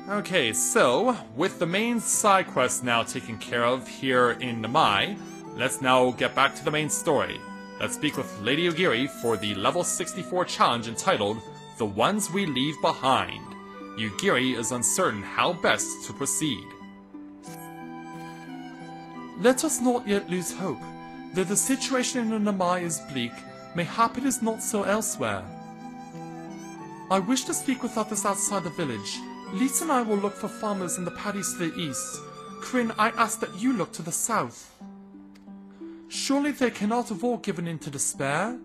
Okay, so, with the main side quest now taken care of here in Namai, let's now get back to the main story. Let's speak with Lady Ugiri for the level 64 challenge entitled, The Ones We Leave Behind. Ugiri is uncertain how best to proceed. Let us not yet lose hope. Though the situation in Namai is bleak, mayhap it is not so elsewhere. I wish to speak with others outside the village. Lisa and I will look for farmers in the paddies to the east. Kryn, I ask that you look to the south. Surely they cannot have all given in to despair?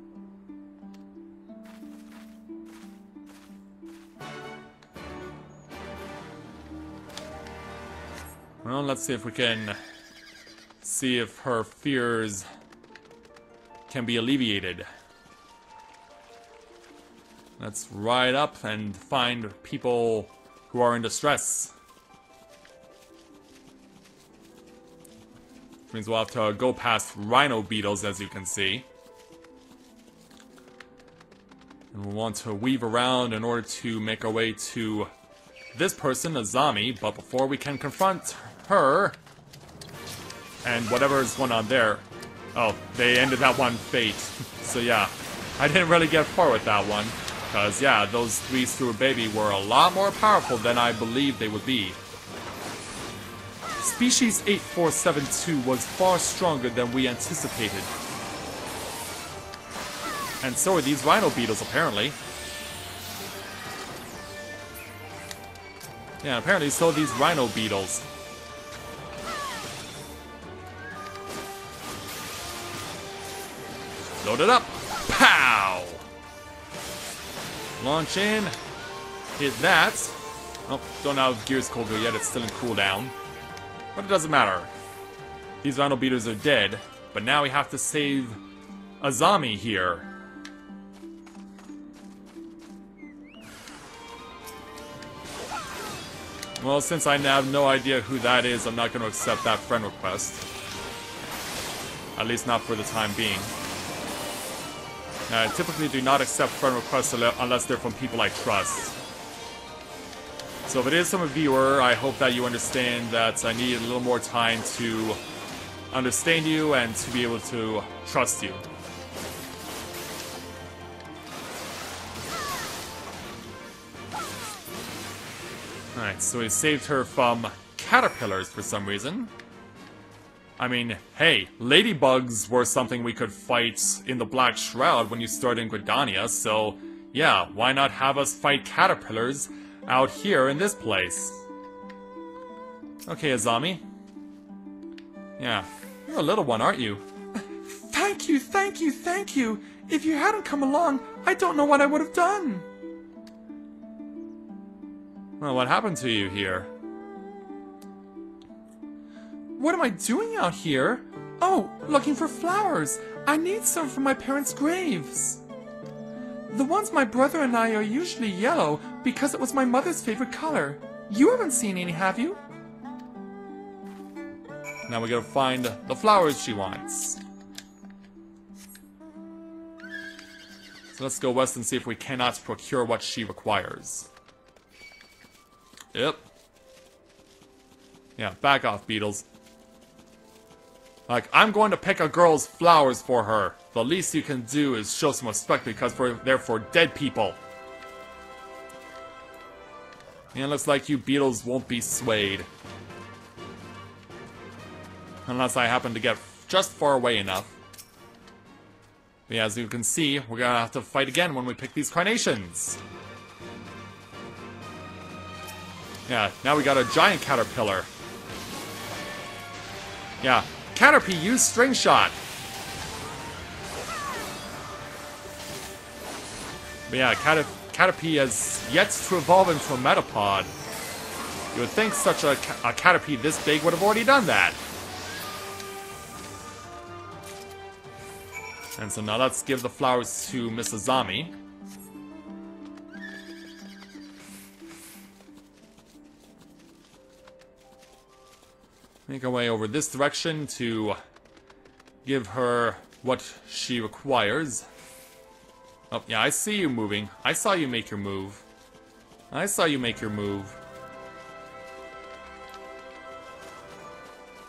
Well, let's see if we can see if her fears can be alleviated. Let's ride up and find people who are in distress. Which means we'll have to go past rhino beetles, as you can see. And we'll want to weave around in order to make our way to this person, Azami, but before we can confront her and whatever is going on there. Oh, they ended that one fate. So yeah, I didn't really get far with that one. Because yeah, those 3 through baby were a lot more powerful than I believed they would be. Species 8472 was far stronger than we anticipated. And so are these rhino beetles, apparently. Yeah, apparently so are these rhino beetles. Load it up! Pow! Launch in. Hit that. Oh, don't have Gears Cold yet, it's still in cooldown. But it doesn't matter. These rhino beetles are dead, but now we have to save Azami here. Well, since I have no idea who that is, I'm not going to accept that friend request. At least not for the time being. I typically do not accept friend requests unless they're from people I trust. So if it is from a viewer, I hope that you understand that I need a little more time to understand you and to be able to trust you. Alright, so we saved her from caterpillars for some reason. I mean, hey, ladybugs were something we could fight in the Black Shroud when you started in Gridania, so yeah, why not have us fight caterpillars out here in this place? Okay, Azami. Yeah, you're a little one, aren't you? Thank you, thank you, thank you! If you hadn't come along, I don't know what I would have done! Well, what happened to you here? What am I doing out here? Oh, looking for flowers. I need some for my parents' graves. The ones my brother and I are usually yellow because it was my mother's favorite color. You haven't seen any, have you? Now we gotta find the flowers she wants. So let's go west and see if we cannot procure what she requires. Yep. Yeah, back off, beetles. Like, I'm going to pick a girl's flowers for her. The least you can do is show some respect because they're for dead people. And it looks like you beetles won't be swayed. Unless I happen to get just far away enough. But yeah, as you can see, we're gonna have to fight again when we pick these carnations. Yeah, now we got a giant caterpillar. Yeah, Caterpie, use String Shot! But yeah, Caterpie has yet to evolve into a Metapod. You would think such a Caterpie this big would have already done that. And so now let's give the flowers to Miss Azami. Make our way over this direction to give her what she requires. Oh, yeah, I see you moving. I saw you make your move. I saw you make your move.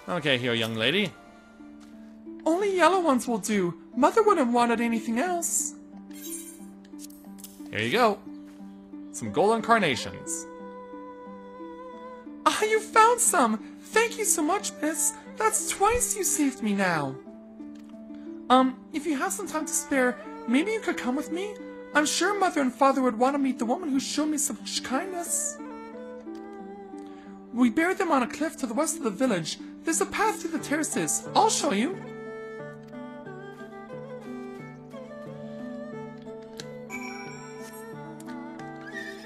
Okay, here, young lady. Only yellow ones will do. Mother wouldn't want anything else. Here you go. Some golden carnations. Ah, you found some! Thank you so much, miss. That's twice you saved me now. If you have some time to spare, maybe you could come with me? I'm sure Mother and Father would want to meet the woman who showed me such kindness. We buried them on a cliff to the west of the village. There's a path through the terraces. I'll show you.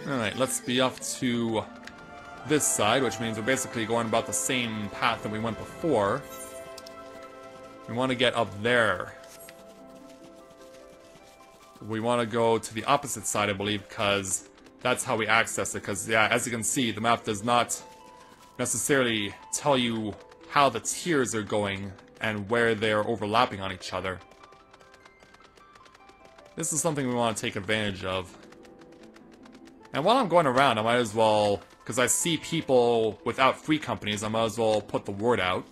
Alright, let's be off to this side, which means we're basically going about the same path that we went before. We want to get up there. We want to go to the opposite side, I believe, because that's how we access it. Because, yeah, as you can see, the map does not necessarily tell you how the tiers are going and where they're overlapping on each other. This is something we want to take advantage of. And while I'm going around, I might as well, because I see people without free companies, I might as well put the word out.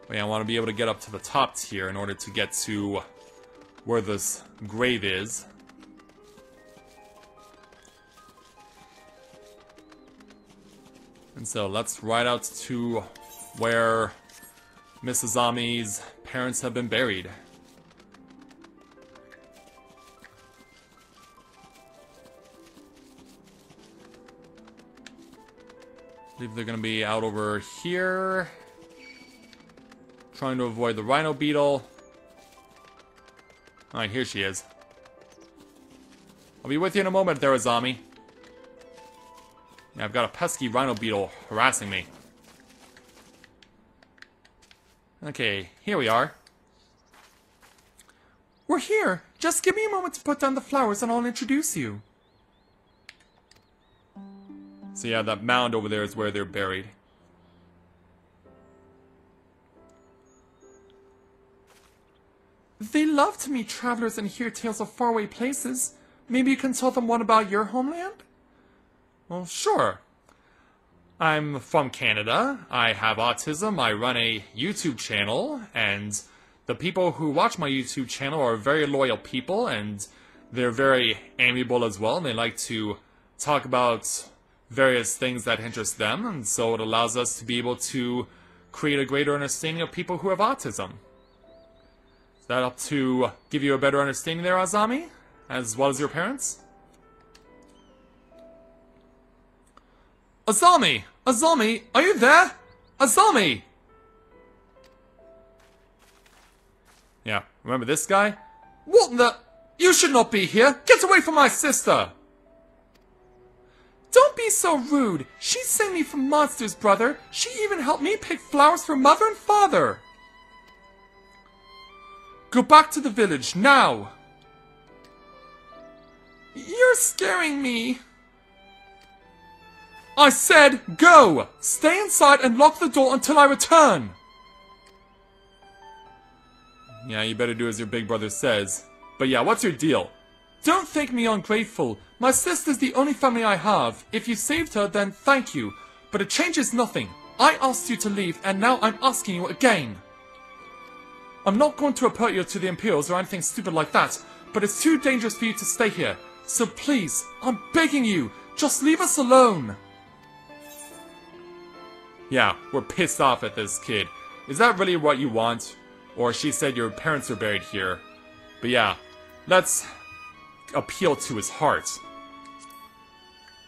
But yeah, I want to be able to get up to the top tier in order to get to where this grave is. And so let's ride out to where Mrs. Ami's parents have been buried. I believe they're going to be out over here. Trying to avoid the rhino beetle. Alright, here she is. I'll be with you in a moment there, Azami. Yeah, I've got a pesky rhino beetle harassing me. Okay, here we are. We're here. Just give me a moment to put down the flowers and I'll introduce you. So yeah, that mound over there is where they're buried. They love to meet travelers and hear tales of faraway places. Maybe you can tell them one about your homeland? Well, sure. I'm from Canada, I have autism, I run a YouTube channel, and the people who watch my YouTube channel are very loyal people, and they're very amiable as well, and they like to talk about various things that interest them, and so it allows us to be able to create a greater understanding of people who have autism. Is that up to give you a better understanding there, Azami? As well as your parents? Azami! Azami! Are you there? Azami! Yeah, remember this guy? What in the... You should not be here! Get away from my sister! Don't be so rude! She saved me from monsters, brother! She even helped me pick flowers for Mother and Father! Go back to the village, now! You're scaring me! I said, go! Stay inside and lock the door until I return! Yeah, you better do as your big brother says. But yeah, what's your deal? Don't think me ungrateful. My sister's the only family I have. If you saved her, then thank you. But it changes nothing. I asked you to leave, and now I'm asking you again. I'm not going to report you to the Imperials or anything stupid like that, but it's too dangerous for you to stay here. So please, I'm begging you, just leave us alone. Yeah, we're pissed off at this kid. Is that really what you want? Or she said your parents are buried here. But yeah, let's appeal to his heart.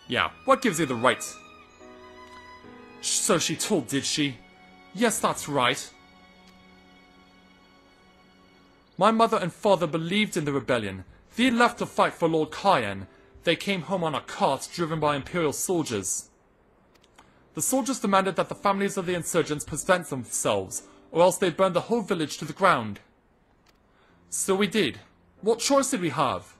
Yeah, what gives you the right? So she told, did she? Yes, that's right. My mother and father believed in the rebellion. They left to fight for Lord Cayenne. They came home on a cart driven by Imperial soldiers. The soldiers demanded that the families of the insurgents present themselves, or else they'd burn the whole village to the ground. So we did. What choice did we have?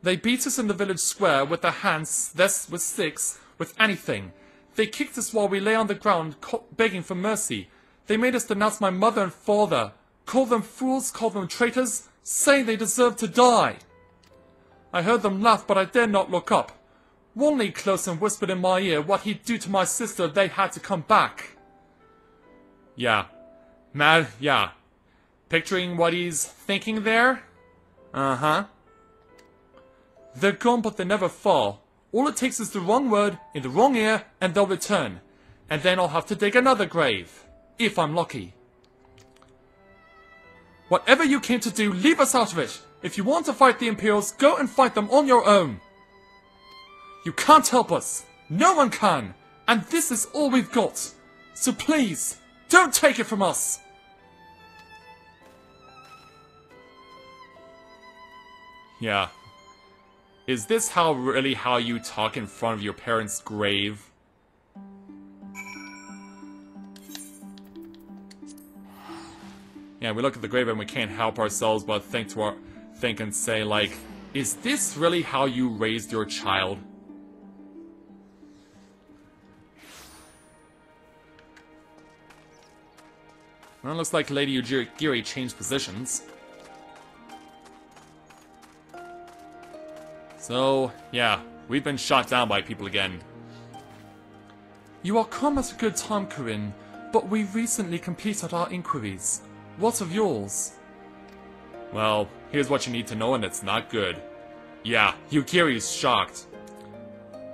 They beat us in the village square with their hands, this with sticks, with anything. They kicked us while we lay on the ground, begging for mercy. They made us denounce my mother and father, call them fools, call them traitors, saying they deserved to die. I heard them laugh, but I dared not look up. One leaned close and whispered in my ear what he'd do to my sister if they had to come back. Yeah. Mad, yeah. Picturing what he's thinking there? Uh-huh. They're gone, but they never fall. All it takes is the wrong word in the wrong ear, and they'll return. And then I'll have to dig another grave. If I'm lucky. Whatever you came to do, leave us out of it. If you want to fight the Imperials, go and fight them on your own. You can't help us. No one can. And this is all we've got. So please, don't take it from us. Yeah. Is this really how you talk in front of your parents' grave? Yeah, we look at the grave and we can't help ourselves but think and say, like, is this really how you raised your child? Well, it looks like Lady Ugiri changed positions. So, yeah, we've been shot down by people again. You are come at a good time, Corinne, but we recently completed our inquiries. What of yours? Well, here's what you need to know, and it's not good. Yeah, Yukiri's shocked.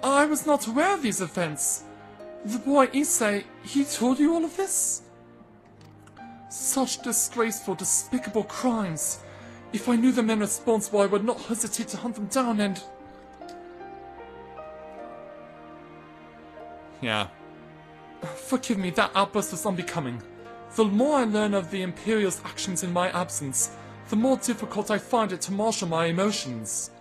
I was not aware of these events. The boy Issei, he told you all of this? Such disgraceful, despicable crimes. If I knew the men responsible, I would not hesitate to hunt them down and... Yeah. Forgive me, that outburst was unbecoming. The more I learn of the Imperial's actions in my absence, the more difficult I find it to marshal my emotions.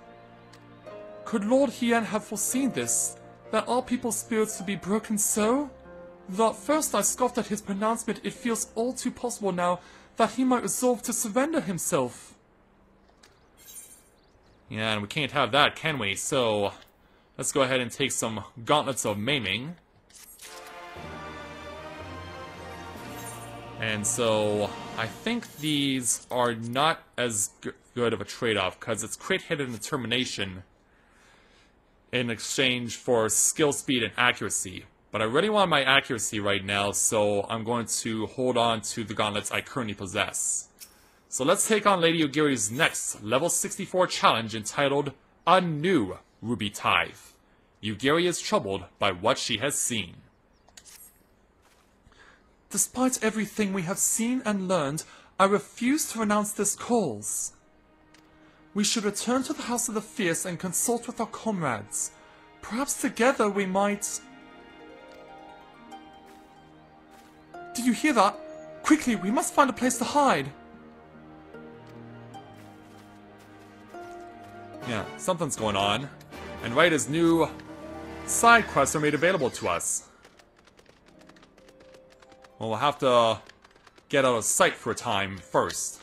Could Lord Hien have foreseen this? That our people's spirits would be broken so? Though at first I scoffed at his pronouncement, it feels all too possible now that he might resolve to surrender himself. Yeah, and we can't have that, can we? So, let's go ahead and take some gauntlets of maiming. And so, I think these are not as good of a trade-off, because it's crit hit and determination in exchange for skill, speed, and accuracy. But I really want my accuracy right now, so I'm going to hold on to the gauntlets I currently possess. So let's take on Lady Ugiri's next level 64 challenge entitled A New Ruby Tithe. Ugiri is troubled by what she has seen. Despite everything we have seen and learned, I refuse to renounce this cause. We should return to the House of the Fierce and consult with our comrades. Perhaps together we might... Did you hear that? Quickly, we must find a place to hide. Yeah, something's going on. And right as new side quests are made available to us. Well, we'll have to get out of sight for a time first.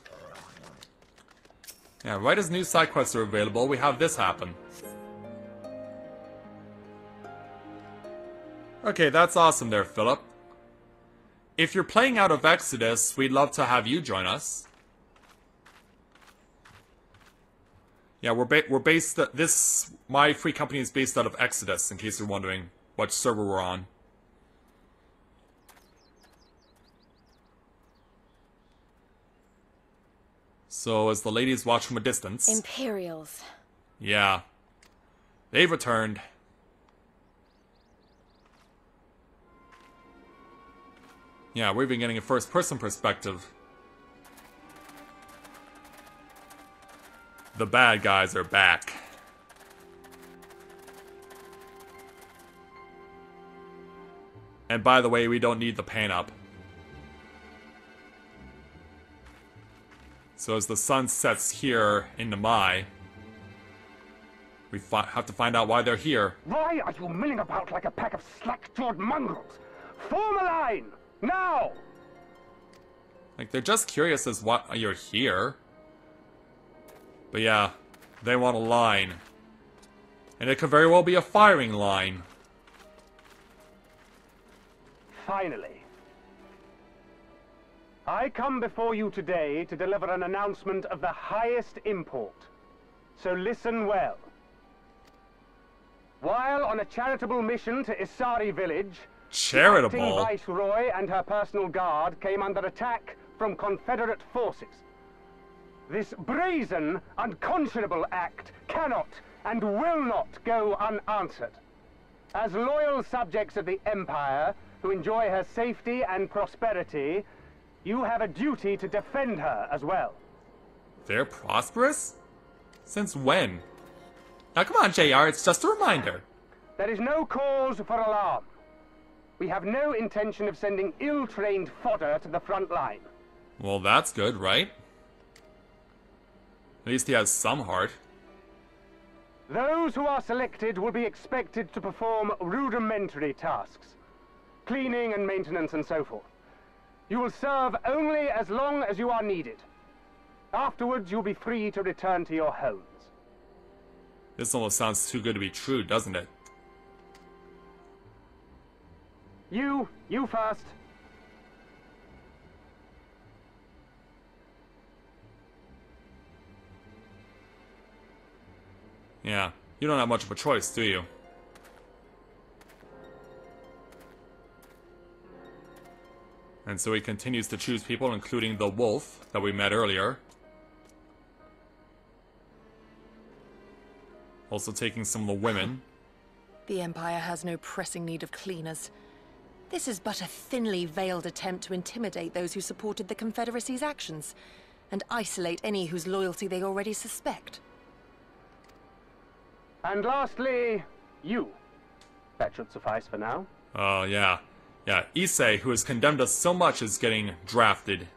Yeah, right as new side quests are available, we have this happen. Okay, that's awesome there, Philip. If you're playing out of Exodus, we'd love to have you join us. Yeah, we're based... my free company is based out of Exodus, in case you're wondering what server we're on. So, as the ladies watch from a distance... Imperials. Yeah. They've returned. Yeah, we've been getting a first-person perspective. The bad guys are back. And by the way, we don't need the paint up. So as the sun sets here in Namai, we have to find out why they're here. Why are you milling about like a pack of slack-jawed mongrels? Form a line! Now! Like, they're just curious as why you're here. But yeah, they want a line. And it could very well be a firing line. Finally. I come before you today to deliver an announcement of the highest import. So listen well. While on a charitable mission to Isari village, Charitable? the acting Viceroy and her personal guard came under attack from Confederate forces. This brazen, unconscionable act cannot and will not go unanswered. As loyal subjects of the Empire who enjoy her safety and prosperity, you have a duty to defend her as well. They're prosperous? Since when? Now come on, JR, it's just a reminder. There is no cause for alarm. We have no intention of sending ill-trained fodder to the front line. Well, that's good, right? At least he has some heart. Those who are selected will be expected to perform rudimentary tasks. Cleaning and maintenance and so forth. You will serve only as long as you are needed. Afterwards, you'll be free to return to your homes. This almost sounds too good to be true, doesn't it? You first. Yeah, you don't have much of a choice, do you? And so he continues to choose people, including the wolf that we met earlier. Also taking some of the women. The Empire has no pressing need of cleaners. This is but a thinly veiled attempt to intimidate those who supported the Confederacy's actions, and isolate any whose loyalty they already suspect. And lastly, you. That should suffice for now. Oh, yeah. Yeah, Issei, who has condemned us so much, is getting drafted.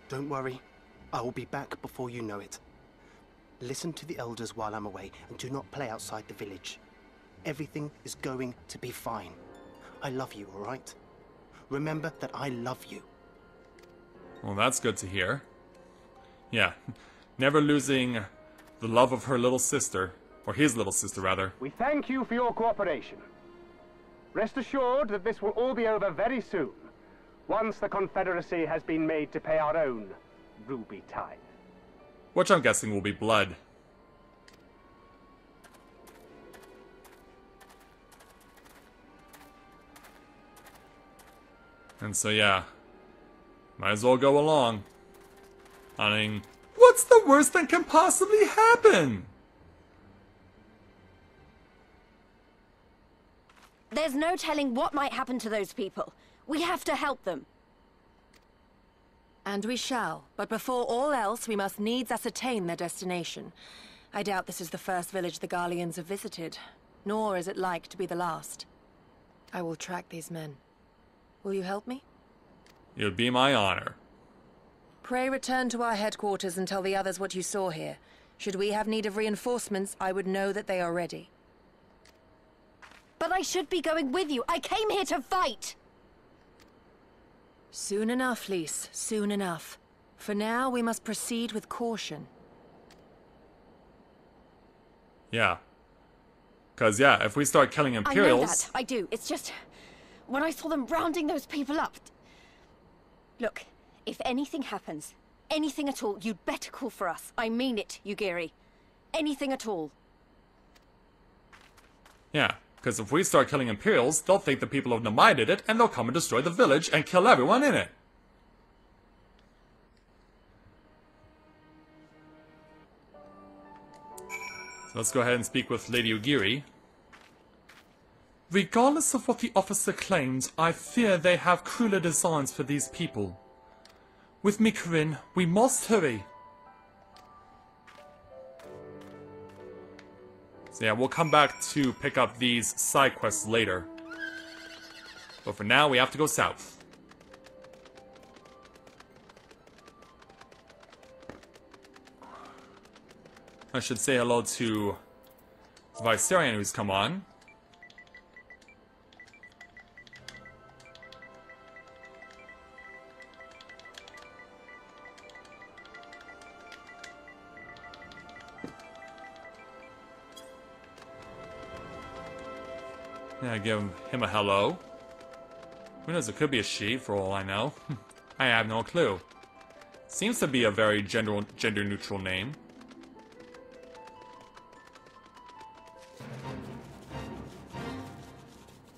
Don't worry. I will be back before you know it. Listen to the elders while I'm away, and do not play outside the village. Everything is going to be fine. I love you, all right? Remember that I love you. Well, that's good to hear. Yeah, never losing the love of her little sister. Or his little sister, rather. We thank you for your cooperation. Rest assured that this will all be over very soon, once the Confederacy has been made to pay our own ruby tithe. Which I'm guessing will be blood. And so, yeah. Might as well go along. I mean, what's the worst that can possibly happen? There's no telling what might happen to those people. We have to help them. And we shall, but before all else, we must needs ascertain their destination. I doubt this is the first village the Garleans have visited, nor is it like to be the last. I will track these men. Will you help me? It would be my honor. Pray return to our headquarters and tell the others what you saw here. Should we have need of reinforcements, I would know that they are ready. But I should be going with you. I came here to fight! Soon enough, Lys. Soon enough. For now, we must proceed with caution. Yeah. Because, yeah, if we start killing Imperials... I know that. I do. It's just... when I saw them rounding those people up... Look, if anything happens, anything at all, you'd better call for us. I mean it, Yugiri. Anything at all. Yeah. Because if we start killing Imperials, they'll think the people of Namai did it, and they'll come and destroy the village and kill everyone in it. So let's go ahead and speak with Lady Ugiri. Regardless of what the officer claims, I fear they have crueler designs for these people. With Mikarin, we must hurry. So yeah, we'll come back to pick up these side quests later. But for now, we have to go south. I should say hello to Viserion, who's come on. Yeah, give him a hello. Who knows, it could be a she, for all I know. I have no clue. Seems to be a very gender-neutral name.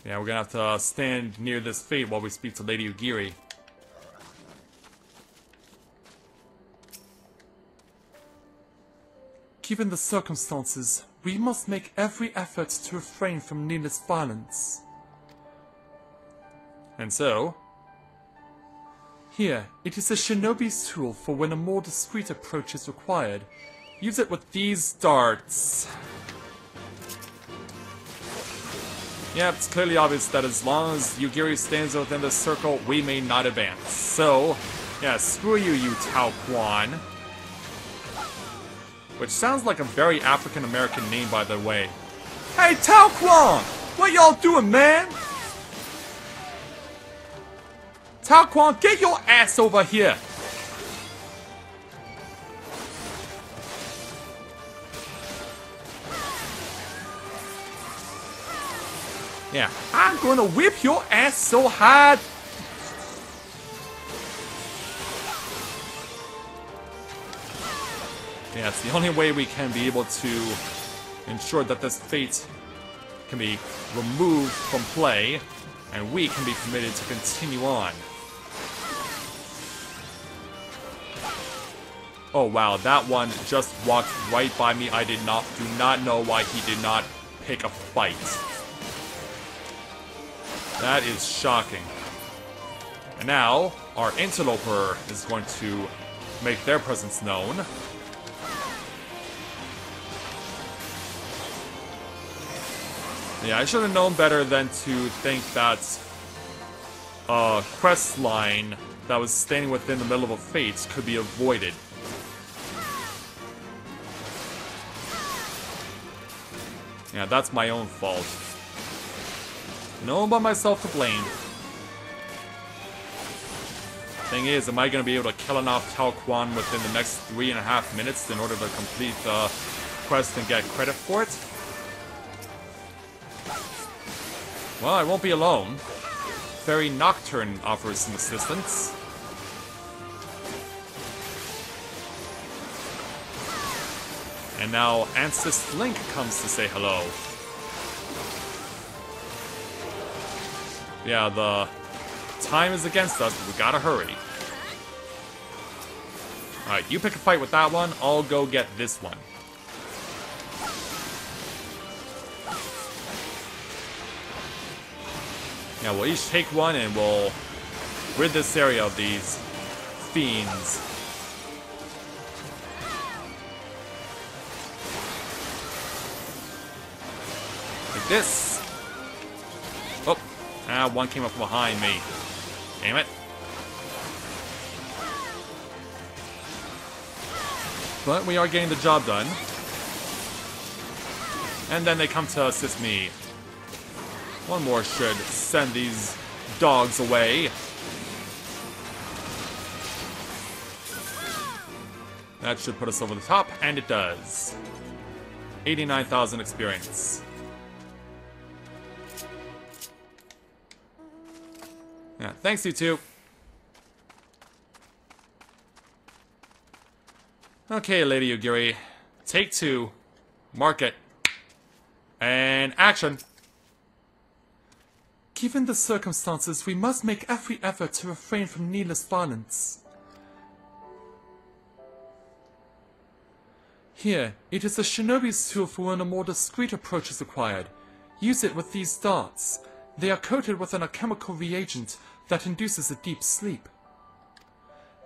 Yeah, we're gonna have to stand near this fate while we speak to Lady Ugiri. Given the circumstances, we must make every effort to refrain from needless violence. And so? Here, it is a shinobi's tool for when a more discreet approach is required. Use it with these darts. Yeah, it's clearly obvious that as long as Ugiri stands within the circle, we may not advance. So, yeah, screw you, you Tao Quan. Which sounds like a very African-American name, by the way. Hey, Tao Quan! What y'all doing, man? Tao Quan, get your ass over here! Yeah, I'm gonna whip your ass so hard. Yeah, it's the only way we can be able to ensure that this fate can be removed from play, and we can be permitted to continue on. Oh wow, that one just walked right by me. I do not know why he did not pick a fight. That is shocking. And now, our interloper is going to make their presence known. Yeah, I should have known better than to think that a quest line that was standing within the middle of a fate could be avoided. Yeah, that's my own fault. No one but myself to blame. Thing is, am I going to be able to kill enough Tao Quan within the next 3.5 minutes in order to complete the quest and get credit for it? Well, I won't be alone. Fairy Nocturne offers some assistance. And now Ancest Link comes to say hello. Yeah, the time is against us, but we gotta hurry. Alright, you pick a fight with that one, I'll go get this one. Yeah, we'll each take one and we'll rid this area of these fiends. Like this. Oh, one came up behind me. Damn it. But we are getting the job done. And then they come to assist me. One more should send these dogs away. That should put us over the top, and it does. 89,000 experience. Yeah, thanks you two. Okay, Lady Ugiri. Take two. Mark it. And action. Given the circumstances, we must make every effort to refrain from needless violence. Here, it is a shinobi's tool for when a more discreet approach is required. Use it with these darts. They are coated with an alchemical reagent that induces a deep sleep.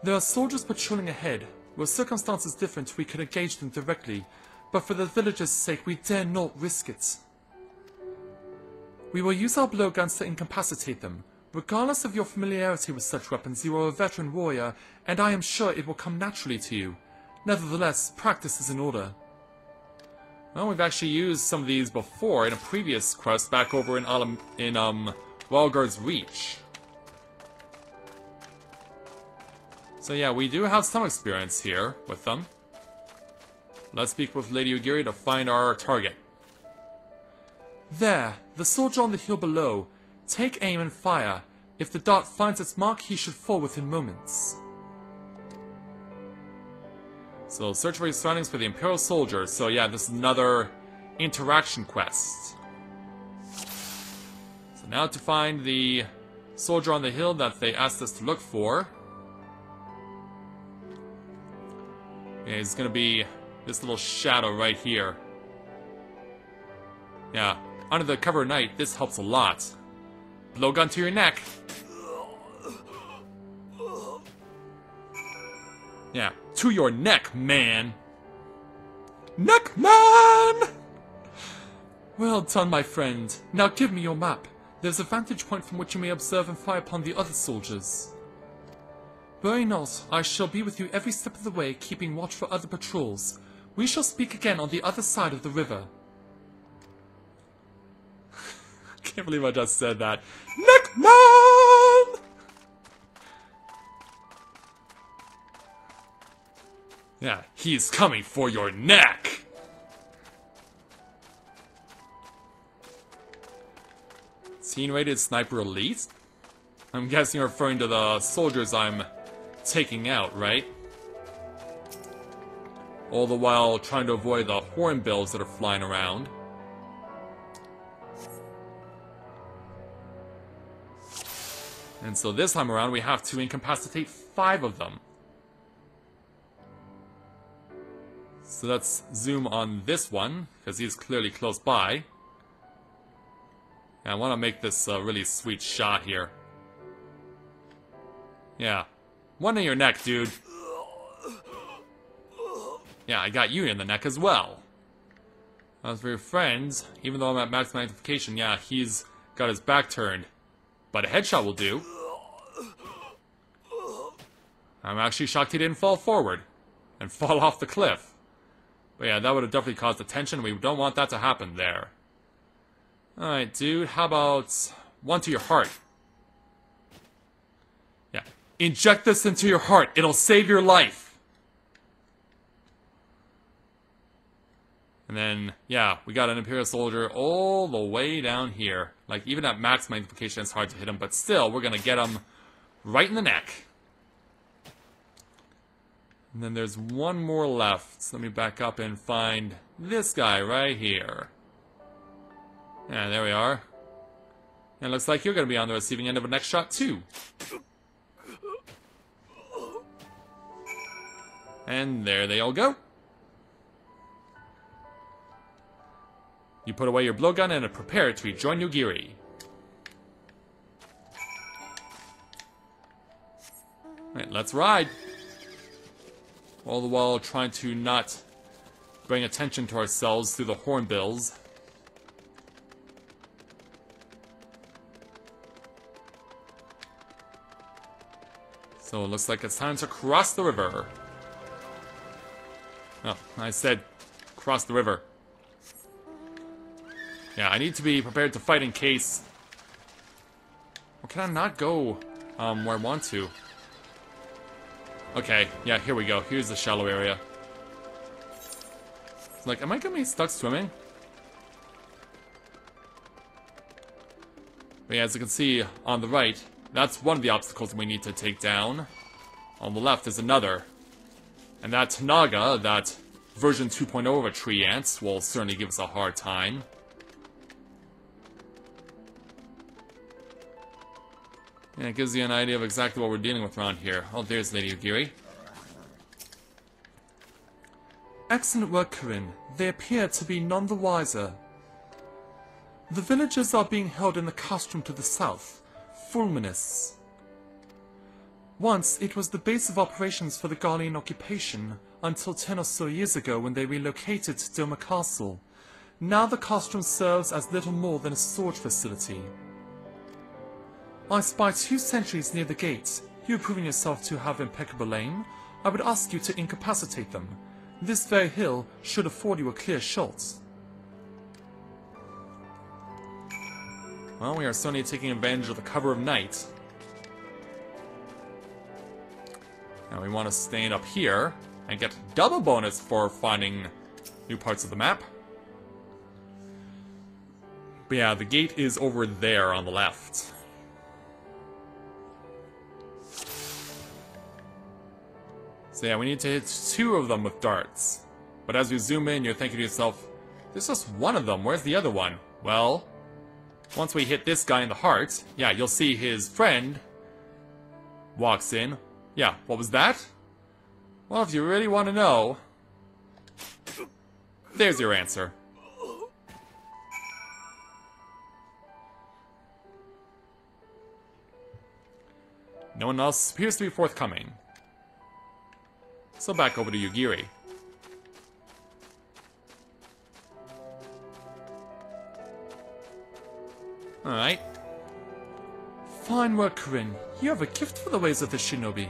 There are soldiers patrolling ahead. Were circumstances different, we could engage them directly, but for the villagers' sake, we dare not risk it. We will use our blowguns to incapacitate them. Regardless of your familiarity with such weapons, you are a veteran warrior, and I am sure it will come naturally to you. Nevertheless, practice is in order. Well, we've actually used some of these before in a previous quest back over in Walgard's Reach. So yeah, we do have some experience here with them. Let's speak with Lady Ugiri to find our target. There, the soldier on the hill below. Take aim and fire. If the dart finds its mark, he should fall within moments. So search for your surroundings for the Imperial soldiers. So yeah, this is another interaction quest. So now to find the soldier on the hill that they asked us to look for. Yeah, he's gonna be this little shadow right here. Yeah, under the cover of night, this helps a lot. Blowgun to your neck. Yeah, to your neck, man. Neck man! Well done, my friend. Now give me your map. There's a vantage point from which you may observe and fire upon the other soldiers. Worry not, I shall be with you every step of the way, keeping watch for other patrols. We shall speak again on the other side of the river. Can't believe I just said that. Neck man! Yeah, he's coming for your neck! Teen-rated Sniper Elite? I'm guessing you're referring to the soldiers I'm taking out, right? All the while trying to avoid the hornbills that are flying around. And so this time around we have to incapacitate 5 of them. So let's zoom on this one, because he's clearly close by. And I want to make this a really sweet shot here. Yeah. One in your neck, dude. Yeah, I got you in the neck as well. As for your friends, even though I'm at max magnification, yeah, he's got his back turned. But a headshot will do. I'm actually shocked he didn't fall forward and fall off the cliff. But yeah, that would have definitely caused attention. We don't want that to happen there. Alright, dude, how about one to your heart? Yeah, inject this into your heart. It'll save your life. And then, yeah, we got an Imperial soldier all the way down here. Like, even at max magnification, it's hard to hit him, but still, we're gonna get him right in the neck. And then there's one more left. So let me back up and find this guy right here. Yeah, there we are. And it looks like you're gonna be on the receiving end of a neck shot, too. And there they all go. You put away your blowgun and prepare to rejoin your Giri. Alright, let's ride. All the while trying to not bring attention to ourselves through the hornbills. So it looks like it's time to cross the river. Oh, I said cross the river. Yeah, I need to be prepared to fight in case... Or can I not go where I want to? Okay, yeah, here we go. Here's the shallow area. It's like, am I gonna be stuck swimming? But yeah, as you can see on the right, that's one of the obstacles we need to take down. On the left is another. And that Tanaga, that version 2.0 of a tree ant, will certainly give us a hard time. Yeah, it gives you an idea of exactly what we're dealing with around here. Oh, there's Lady Ugiri. Excellent work, Corinne. They appear to be none the wiser. The villagers are being held in the castrum to the south, Fulminus. Once, it was the base of operations for the Garlean occupation, until 10 or so years ago when they relocated to Doma Castle. Now the castrum serves as little more than a storage facility. I spy 2 sentries near the gate. You proving yourself to have impeccable aim, I would ask you to incapacitate them. This very hill should afford you a clear shot. Well, we are certainly taking advantage of the cover of night. Now we want to stand up here and get double bonus for finding new parts of the map. But yeah, the gate is over there on the left. So yeah, we need to hit 2 of them with darts. But as we zoom in, you're thinking to yourself, there's just one of them, where's the other one? Well, once we hit this guy in the heart, yeah, you'll see his friend walks in. Yeah, what was that? Well, if you really want to know, there's your answer. No one else appears to be forthcoming. So back over to Yugiri. Alright. Fine work, Corinne. You have a gift for the ways of the shinobi.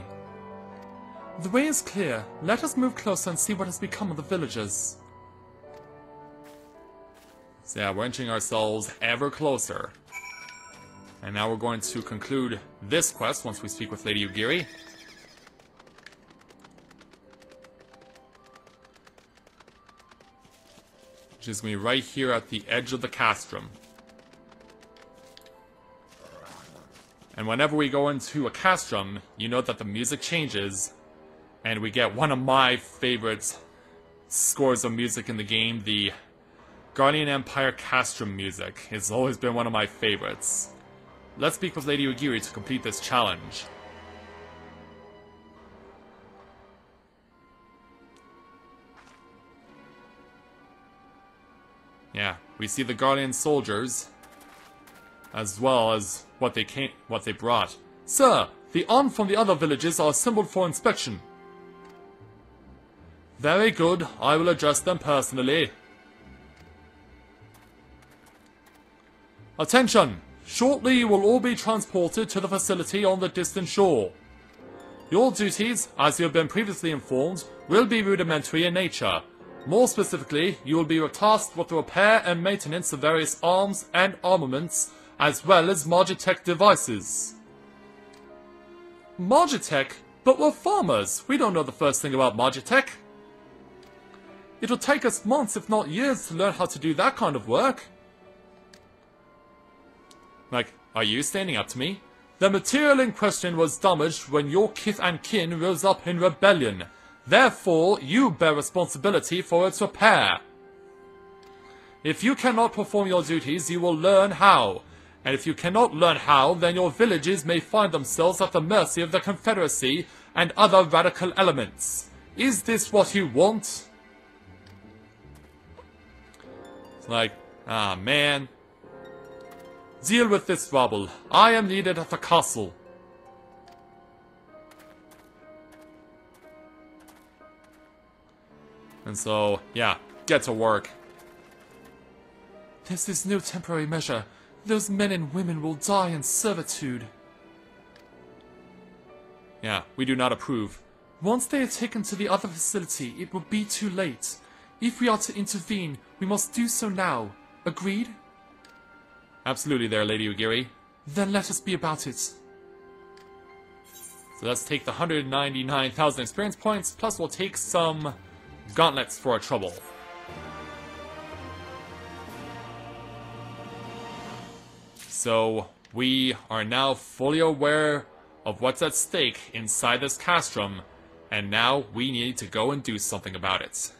The way is clear. Let us move closer and see what has become of the villagers. So yeah, we're inching ourselves ever closer. And now we're going to conclude this quest once we speak with Lady Yugiri. Which is going to be right here at the edge of the castrum. And whenever we go into a castrum, you note that the music changes. And we get one of my favorite scores of music in the game, the Guardian Empire castrum music. It's always been one of my favorites. Let's speak with Lady Yugiri to complete this challenge. Yeah, we see the Guardian soldiers, as well as what they brought. Sir, the arms from the other villages are assembled for inspection. Very good, I will address them personally. Attention! Shortly you will all be transported to the facility on the distant shore. Your duties, as you have been previously informed, will be rudimentary in nature. More specifically, you will be tasked with the repair and maintenance of various arms and armaments, as well as Magitech devices. Magitech? But we're farmers. We don't know the first thing about Magitech. It'll take us months, if not years, to learn how to do that kind of work. Like, are you standing up to me? The material in question was damaged when your kith and kin rose up in rebellion. Therefore, you bear responsibility for its repair. If you cannot perform your duties, you will learn how. And if you cannot learn how, then your villages may find themselves at the mercy of the Confederacy and other radical elements. Is this what you want? It's like, ah man. Deal with this rubble. I am needed at the castle. And so, yeah, get to work. This is no temporary measure. Those men and women will die in servitude. Yeah, we do not approve. Once they are taken to the other facility, it will be too late. If we are to intervene, we must do so now. Agreed? Absolutely there, Lady Yugiri. Then let us be about it. So let's take the 199,000 experience points, plus we'll take some gauntlets for our trouble. So we are now fully aware of what's at stake inside this castrum, and now we need to go and do something about it.